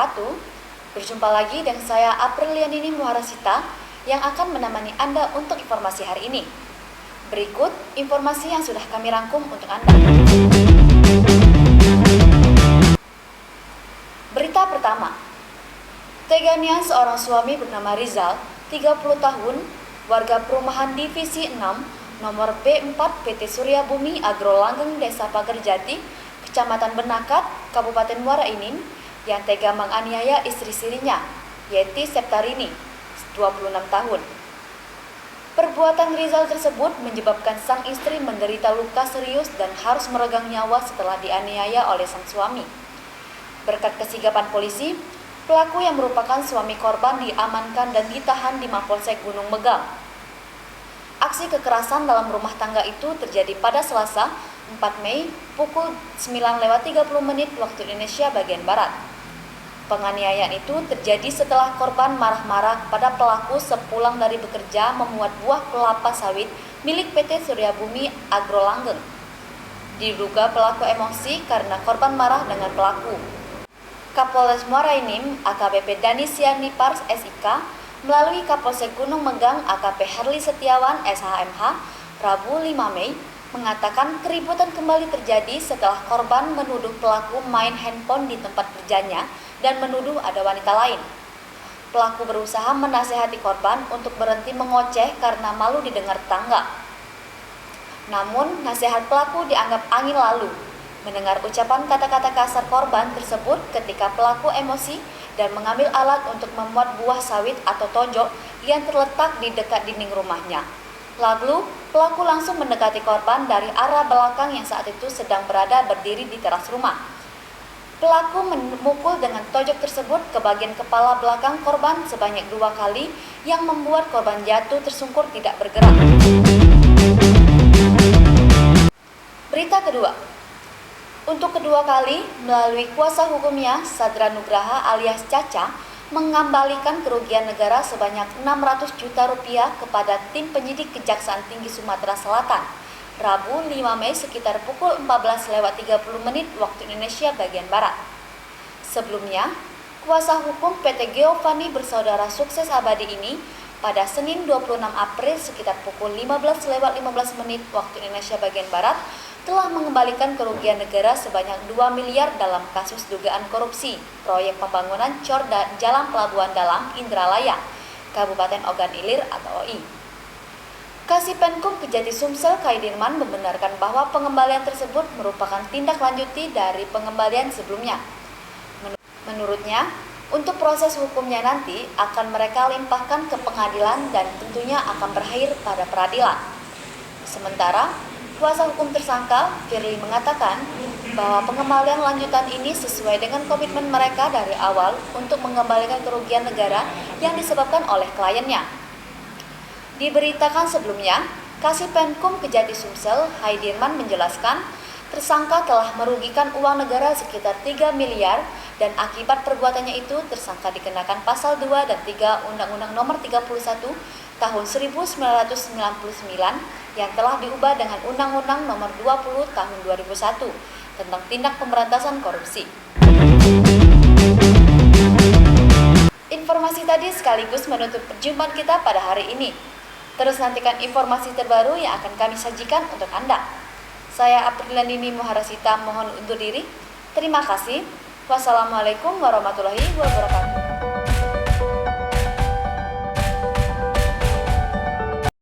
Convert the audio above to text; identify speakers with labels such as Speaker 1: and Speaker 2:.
Speaker 1: wabarakatuh. Berjumpa lagi dengan saya Aprilianini Muharasita yang akan menemani Anda untuk informasi hari ini. Berikut informasi yang sudah kami rangkum untuk Anda. Berita pertama. Teganya seorang suami bernama Rizal, 30 tahun, warga perumahan Divisi 6, nomor B4 PT Surya Bumi Agro Langgeng Desa Pagerjati, Kecamatan Benakat, Kabupaten Muara Enim, yang tega menganiaya istri sirinya, Yeti Septarini, 26 tahun. Perbuatan Rizal tersebut menyebabkan sang istri menderita luka serius dan harus meregang nyawa setelah dianiaya oleh sang suami. Berkat kesigapan polisi, pelaku yang merupakan suami korban diamankan dan ditahan di Mapolsek Gunung Megang. Aksi kekerasan dalam rumah tangga itu terjadi pada Selasa, 4 Mei, pukul 9:30 waktu Indonesia bagian Barat. Penganiayaan itu terjadi setelah korban marah-marah pada pelaku sepulang dari bekerja memuat buah kelapa sawit milik PT Surya Bumi Agro Langgeng. Diduga pelaku emosi karena korban marah dengan pelaku. Kapolres Muara Enim AKBP Dani Sianipars SIK melalui Kapolsek Gunung Megang AKP Herli Setiawan SHMH Rabu 5 Mei mengatakan keributan kembali terjadi setelah korban menuduh pelaku main handphone di tempat kerjanya dan menuduh ada wanita lain. Pelaku berusaha menasehati korban untuk berhenti mengoceh karena malu didengar tetangga. Namun nasihat pelaku dianggap angin lalu. Mendengar ucapan kata-kata kasar korban tersebut ketika pelaku emosi dan mengambil alat untuk memuat buah sawit atau tonjok yang terletak di dekat dinding rumahnya. Lalu, pelaku langsung mendekati korban dari arah belakang yang saat itu sedang berada berdiri di teras rumah. Pelaku memukul dengan tonjok tersebut ke bagian kepala belakang korban sebanyak 2 kali yang membuat korban jatuh tersungkur tidak bergerak. Berita kedua. Untuk kedua kali, melalui kuasa hukumnya, Sadra Nugraha alias Caca mengembalikan kerugian negara sebanyak 600 juta rupiah kepada tim penyidik Kejaksaan Tinggi Sumatera Selatan, Rabu 5 Mei sekitar pukul 14:30 waktu Indonesia bagian Barat. Sebelumnya, kuasa hukum PT Geovani Bersaudara Sukses Abadi ini pada Senin 26 April sekitar pukul 15:15 waktu Indonesia bagian Barat telah mengembalikan kerugian negara sebanyak 2 miliar dalam kasus dugaan korupsi proyek pembangunan Cor Jalan Pelabuhan Dalam Indralaya, Kabupaten Ogan Ilir atau OI. Kasipenkum Kejati Sumsel Kaidirman membenarkan bahwa pengembalian tersebut merupakan tindak lanjuti dari pengembalian sebelumnya. Menurutnya, untuk proses hukumnya nanti akan mereka limpahkan ke pengadilan dan tentunya akan berakhir pada peradilan. Sementara, kuasa hukum tersangka, Firly, mengatakan bahwa pengembalian lanjutan ini sesuai dengan komitmen mereka dari awal untuk mengembalikan kerugian negara yang disebabkan oleh kliennya. Diberitakan sebelumnya, Kasipenkum Kejati Sumsel, Haidirman menjelaskan, tersangka telah merugikan uang negara sekitar 3 miliar dan akibat perbuatannya itu tersangka dikenakan pasal 2 dan 3 Undang-Undang Nomor 31 Tahun 1999 yang telah diubah dengan Undang-Undang Nomor 20 Tahun 2001 tentang tindak pemberantasan korupsi. Informasi tadi sekaligus menutup perjumpaan kita pada hari ini. Terus nantikan informasi terbaru yang akan kami sajikan untuk Anda. Saya Aprilianini Muharasita mohon undur diri. Terima kasih. Wassalamualaikum warahmatullahi wabarakatuh.